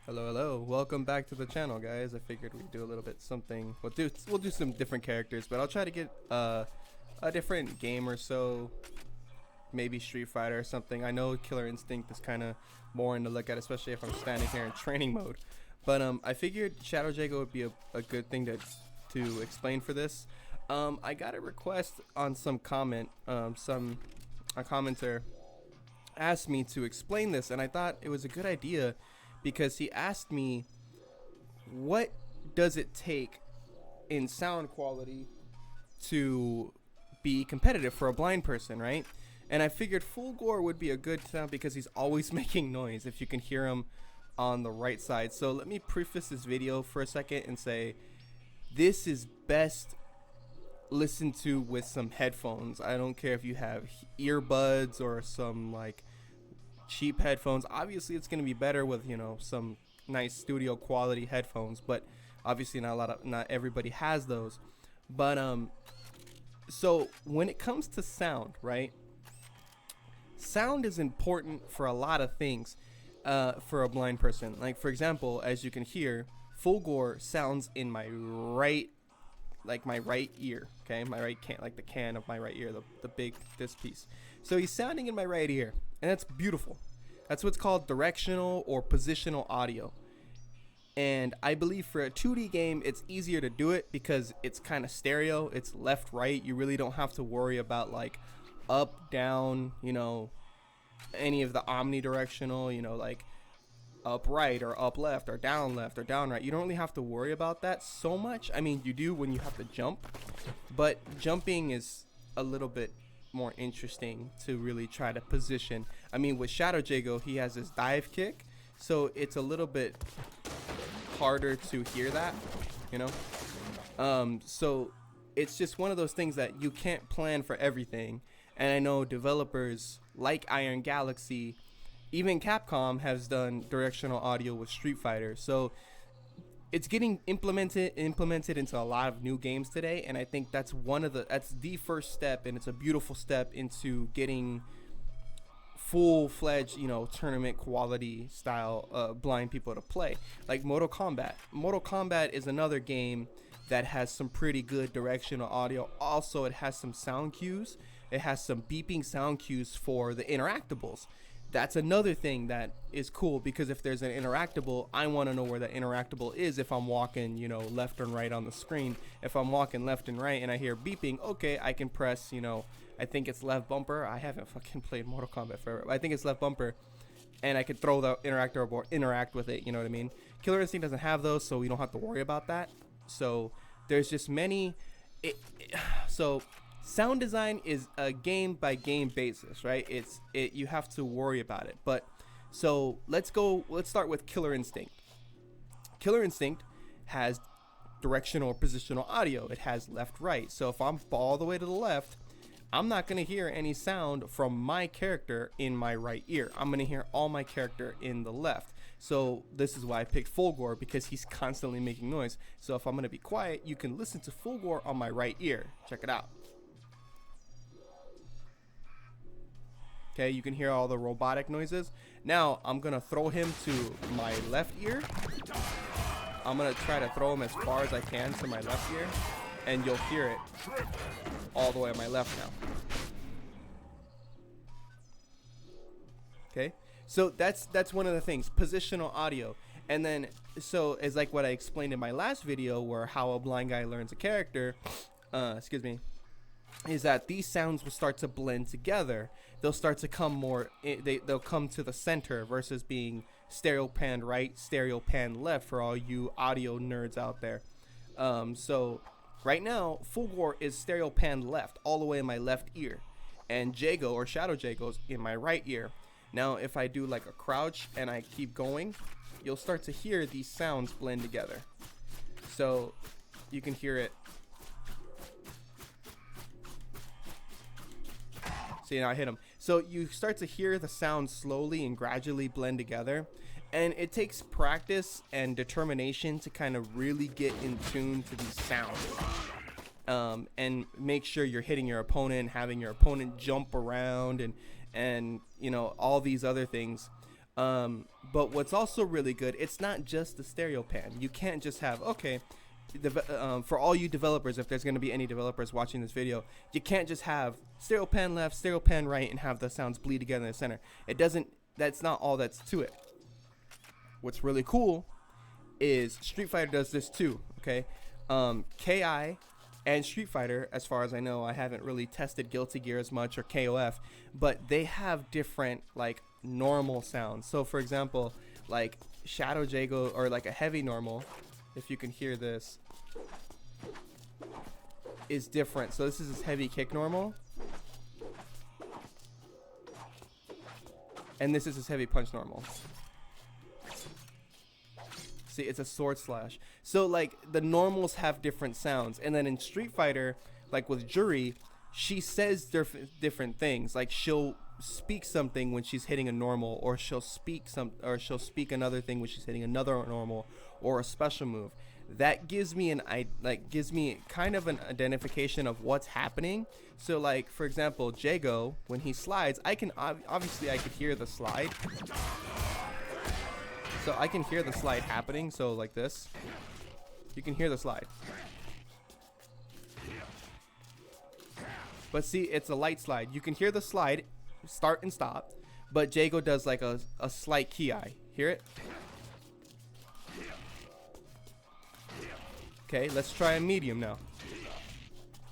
Hello. Welcome back to the channel, guys. I figured we'd do a little bit something. We'll do some different characters, but I'll try to get a different game or so. Maybe Street Fighter or something. I know Killer Instinct is kind of boring to look at, especially if I'm standing here in training mode. But I figured Shadow Jago would be a good thing to explain for this. I got a request on some comment. A commenter asked me to explain this, and I thought it was a good idea because he asked me, what does it take in sound quality to be competitive for a blind person, right? And I figured Full Gore would be a good sound because he's always making noise if you can hear him on the right side. So let me preface this video for a second and say this is best listened to with some headphones. I don't care if you have earbuds or some like cheap headphones. Obviously it's going to be better with, you know, some nice studio quality headphones, but obviously not everybody has those. But so when it comes to sound, right, sound is important for a lot of things for a blind person. Like, for example, as you can hear, Full Gore sounds in my right, like my right ear, okay, my right can, like the can of my right ear, this piece. So he's sounding in my right ear, and that's beautiful. That's what's called directional or positional audio. And I believe for a 2D game, it's easier to do it because it's kind of stereo. It's left, right. You really don't have to worry about like up, down, you know, any of the omnidirectional, you know, like up right or up left or down right. You don't really have to worry about that so much. I mean, you do when you have to jump, but jumping is a little bit more interesting to really try to position. I mean, with Shadow Jago, he has his dive kick, so it's a little bit harder to hear that, you know. So it's just one of those things that you can't plan for everything. And I know developers like Iron Galaxy, even Capcom, has done directional audio with Street Fighter. So it's getting implemented into a lot of new games today, and I think that's the first step, and it's a beautiful step into getting full-fledged, you know, tournament quality style blind people to play. Like Mortal Kombat. Mortal Kombat is another game that has some pretty good directional audio. Also, it has some sound cues. It has some beeping sound cues for the interactables. That's another thing that is cool, because if there's an interactable, I want to know where the interactable is if I'm walking, you know, left and right on the screen. If I'm walking left and right and I hear beeping, okay, I can press, you know, I think it's left bumper. I haven't fucking played Mortal Kombat forever. I think it's left bumper, and I could throw the interactor or interact with it, you know what I mean? Killer Instinct doesn't have those, so we don't have to worry about that. So there's just many. So sound design is a game by game basis, right? You have to worry about it. But so let's start with Killer Instinct. Killer Instinct has directional or positional audio. It has left, right. So if I'm all the way to the left, I'm not going to hear any sound from my character in my right ear. I'm going to hear all my character in the left. So this is why I picked Full Gore, because he's constantly making noise. So if I'm going to be quiet, you can listen to Full Gore on my right ear. Check it out. Okay, you can hear all the robotic noises. Now I'm gonna throw him to my left ear. I'm gonna try to throw him as far as I can to my left ear, and you'll hear it all the way on my left now. Okay, so that's one of the things, positional audio. And then, so it's like what I explained in my last video, where how a blind guy learns a character, is that these sounds will start to blend together. They'll start to come more, they'll come to the center versus being stereo pan right, stereo pan left for all you audio nerds out there. So right now, Full Gore is stereo pan left, all the way in my left ear. And Jago, or Shadow Jago's, in my right ear. Now, if I do like a crouch and I keep going, you'll start to hear these sounds blend together. So you can hear it. See, now I hit him. So you start to hear the sound slowly and gradually blend together. And it takes practice and determination to kind of really get in tune to these sounds. And make sure you're hitting your opponent, having your opponent jump around, and you know, all these other things. But what's also really good, it's not just the stereo pan. You can't just have, okay, for all you developers, if there's going to be any developers watching this video, you can't just have stereo pan left, stereo pan right, and have the sounds bleed together in the center. It doesn't, that's not all that's to it. What's really cool is Street Fighter does this too, okay? KI and Street Fighter, as far as I know, I haven't really tested Guilty Gear as much, or KOF, but they have different, like, normal sounds. So for example, like Shadow Jago, or like a heavy normal, if you can hear this, is different. So this is his heavy kick normal, and this is his heavy punch normal. See, it's a sword slash. So like the normals have different sounds, and then in Street Fighter, like with Juri, she says different things. Like she'll speak something when she's hitting a normal, or she'll speak another thing when she's hitting another normal or a special move. That gives me gives me kind of an identification of what's happening. So like for example, Jago, when he slides, I can obviously I could hear the slide. So I can hear the slide happening. So like this, you can hear the slide. But see, it's a light slide. You can hear the slide start and stop, but Jago does like a slight ki. Hear it? Okay, let's try a medium now.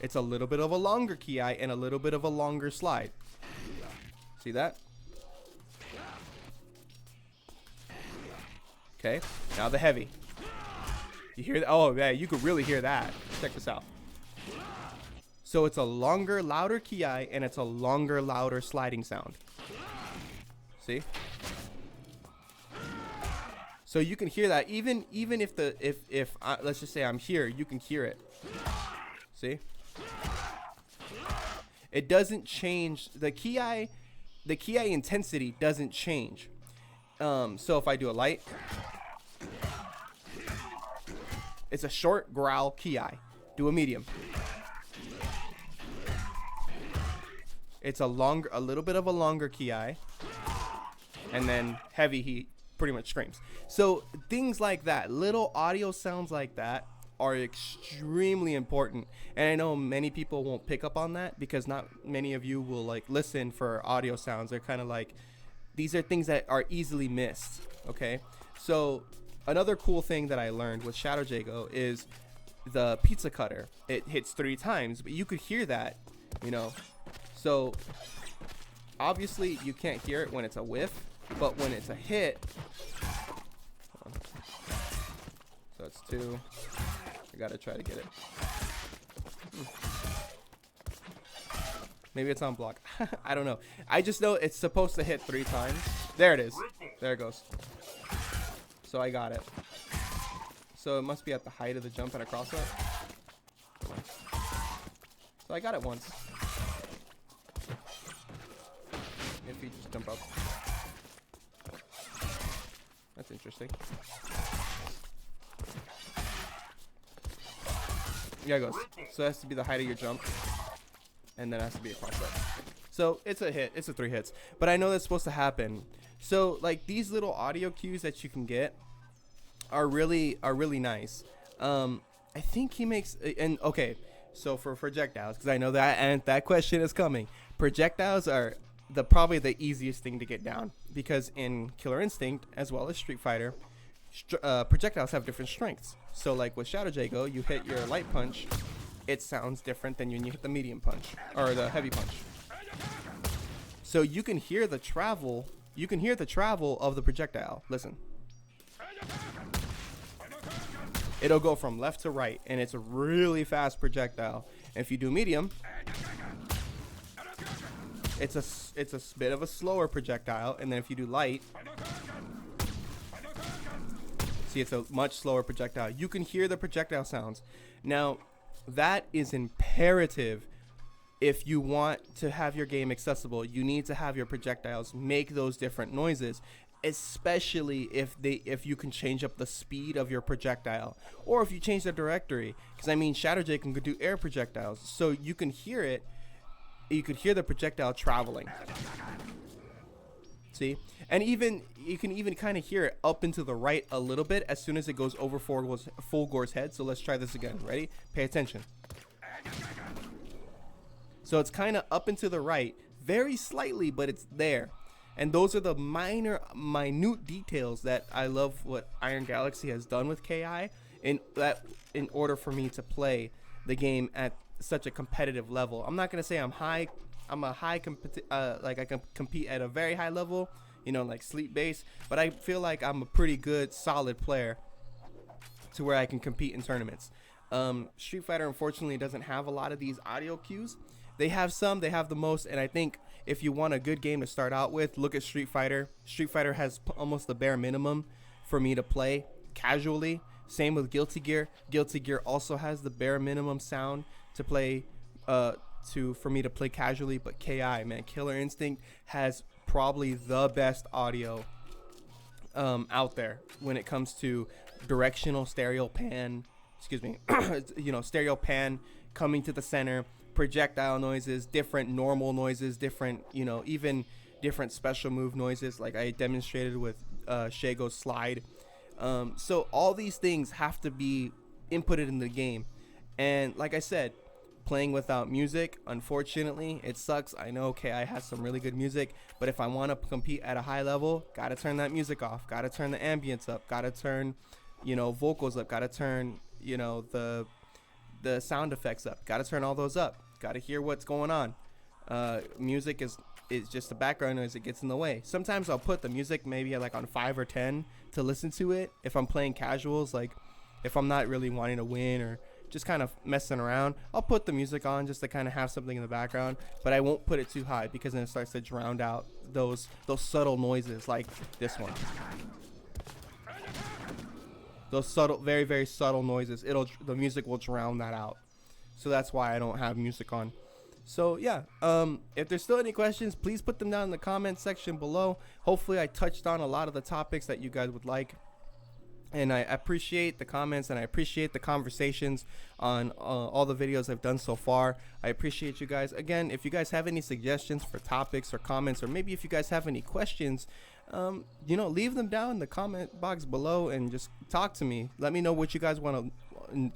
It's a little bit of a longer ki and a little bit of a longer slide. See that? Okay, now the heavy. You hear that? Oh yeah, you could really hear that. Check this out. So it's a longer, louder ki, and it's a longer, louder sliding sound. See? So you can hear that even if let's just say I'm here, you can hear it. See? It doesn't change the ki intensity doesn't change. So if I do a light, it's a short growl ki. Do a medium. It's a little bit of a longer ki, and then heavy, he pretty much screams. So things like that, little audio sounds like that, are extremely important. And I know many people won't pick up on that because not many of you will like listen for audio sounds. They're kind of like, these are things that are easily missed. Okay, so another cool thing that I learned with Shadow Jago is the pizza cutter. It hits 3 times, but you could hear that, you know. So obviously you can't hear it when it's a whiff, but when it's a hit, so it's 2. I gotta try to get it. Maybe it's on block. I don't know. I just know it's supposed to hit 3 times. There it is. There it goes. So I got it. So it must be at the height of the jump and a cross up. So I got it once. If you just jump up. That's interesting. Yeah, it goes. So it has to be the height of your jump. And then it has to be a cross up. So it's a hit. It's a 3 hits. But I know that's supposed to happen. So like these little audio cues that you can get are really nice. I think he makes, and okay, so for projectiles, because I know that, and that question is coming. Projectiles are probably the easiest thing to get down, because in Killer Instinct as well as Street Fighter, projectiles have different strengths. So like with Shadow Jago, you hit your light punch, it sounds different than when you hit the medium punch or the heavy punch. So you can hear the travel. You can hear the travel of the projectile. Listen. It'll go from left to right, and it's a really fast projectile. And if you do medium, it's a bit of a slower projectile. And then if you do light, see, it's a much slower projectile. You can hear the projectile sounds. Now, that is imperative. If you want to have your game accessible, you need to have your projectiles make those different noises, especially if you can change up the speed of your projectile, or if you change the directory. Because I mean, Shadow Jago can do air projectiles, so you can hear it. You could hear the projectile traveling. See, and even you can even kind of hear it up into the right a little bit as soon as it goes over Fulgor's head. So let's try this again. Ready? Pay attention. So it's kind of up into the right, very slightly, but it's there. And those are the minute details that I love what Iron Galaxy has done with KI in order for me to play the game at such a competitive level. I'm not gonna say I'm a high like I can compete at a very high level, you know, like Sleep Base, but I feel like I'm a pretty good, solid player to where I can compete in tournaments. Street Fighter unfortunately doesn't have a lot of these audio cues. They have some, they have the most, and I think if you want a good game to start out with, look at Street Fighter. Street Fighter has almost the bare minimum for me to play casually. Same with Guilty Gear. Guilty Gear also has the bare minimum sound to play for me to play casually. But KI, man, Killer Instinct has probably the best audio out there when it comes to directional stereo pan. Excuse me, you know, stereo pan coming to the center, projectile noises, different normal noises, different, you know, even different special move noises, like I demonstrated with Shago's slide. So all these things have to be inputted in the game, and like I said, playing without music, unfortunately, it sucks. I know KI has some really good music, but if I want to compete at a high level, gotta turn that music off, gotta turn the ambience up, gotta turn, you know, vocals up, gotta turn, you know, the sound effects up, gotta turn all those up, gotta hear what's going on. Music is just the background noise that gets in the way. Sometimes I'll put the music maybe like on 5 or 10 to listen to it if I'm playing casuals, like if I'm not really wanting to win or just kind of messing around, I'll put the music on just to kind of have something in the background, but I won't put it too high because then it starts to drown out those subtle noises like this one. Those subtle, very, very subtle noises, the music will drown that out. So that's why I don't have music on. So yeah, if there's still any questions, please put them down in the comment section below. Hopefully I touched on a lot of the topics that you guys would like. And I appreciate the comments and I appreciate the conversations on all the videos I've done so far. I appreciate you guys. Again, if you guys have any suggestions for topics or comments, or maybe if you guys have any questions, you know, leave them down in the comment box below and just talk to me. Let me know what you guys want to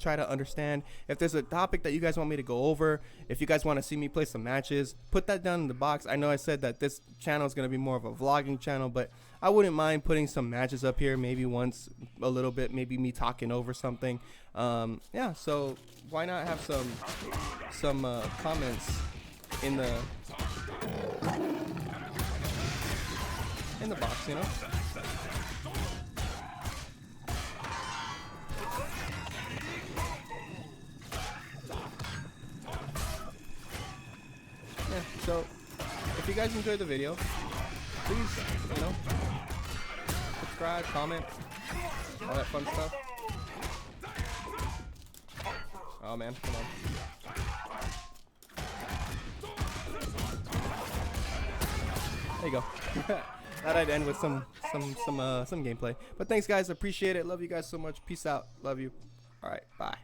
try to understand. If there's a topic that you guys want me to go over, if you guys want to see me play some matches, put that down in the box. I know I said that this channel is going to be more of a vlogging channel, but I wouldn't mind putting some matches up here, maybe once a little bit, maybe me talking over something. Yeah, so why not have some comments in the box, you know? Yeah, so if you guys enjoyed the video, please, you know, subscribe, comment, all that fun stuff. Oh man, come on. There you go. Thought I'd end with some gameplay. But thanks guys, appreciate it. Love you guys so much. Peace out. Love you. All right, bye.